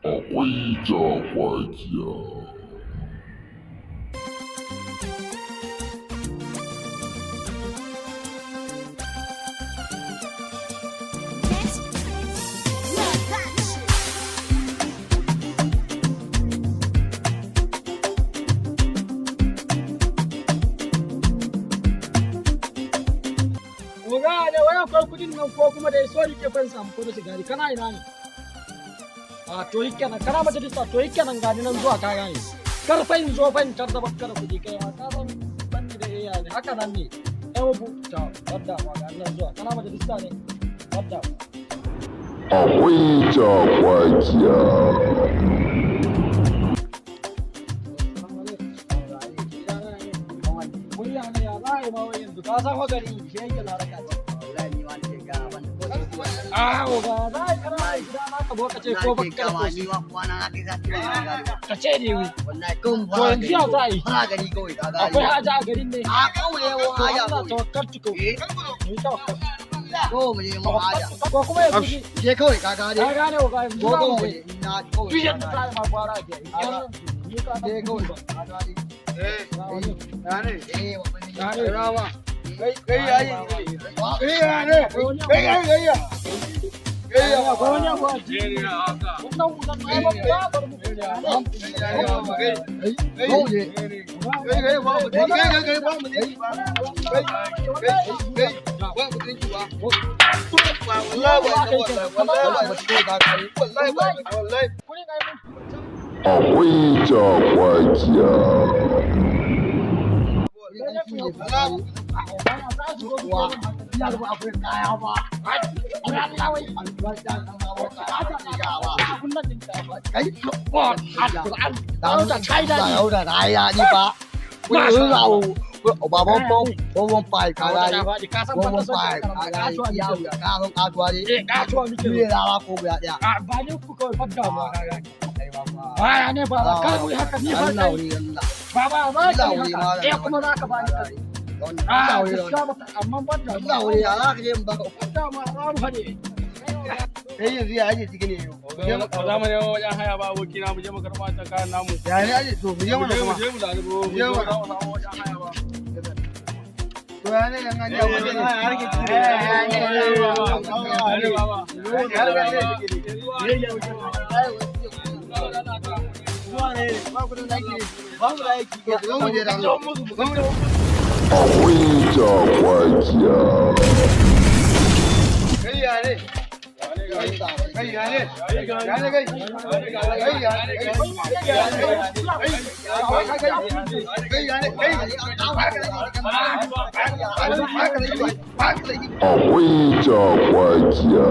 akwai jagwagiya. Oga da waya akwai kudin nan ko kuma dai so yake fan samu ko da sigari kana ina ne? A to yake nan kana majalisa to yake nan gani nan zuwa ka gane. Kar fa in zo fa in tar da bakkar kudi kai ma ka san banni da iya ne haka nan ne. Ai bu ta wadda ma gani nan zuwa kana majalisa ne. Wadda. Akwai jagwagiya. Ka san magani shi yake na raka ce. Wallahi ni ma nake ga wanda ko sai Ah, oga, za ka kana gida na ka zo ka ce ko baka ga ni ma kuwa na kai za ta ka ce ne wi. wallahi kun To yanzu ya za a yi? fara gani kawai ka ga Akwai haja a garin ne. a kawai yawa haja Allah tawakkaltu ko. Ni tawakkal. ko mu ne mu haja Ko kuma yanzu je kawai ka ga ka dai gane oga yanzu ko za ko mu mu je. ne na kawai Duk yadda ta yi ma fara ke. Ni ka je kawai ka ga dai rawa kai yayi kai yayi kai yayi Akwai jagwagiya. Bông phải cả đây, bông phải cả đây, nhau cả không cả tua đi. Đi ra ba cô bịa đi. Ba ne ba ka yi haka ni ba Nào kai. đi, Ba ba ba ka yi Lauri ma haka. da. Kuma za ka ba ni kai. Lauri rồi. Amma ban da Lauri à, cái gì mà dama ran hade. cái gì vậy gì cái này. za mu nemo wajen haya ba abokina mu je mu karɓa ta kayan namu. Ya ne aje to mu je mana kuma. Je mu lalubo mu je mu samu wajen haya ba. To ya ne nan an jawo ne har ke ciki. Akwai jagwagiya. Akwai jagwagiya.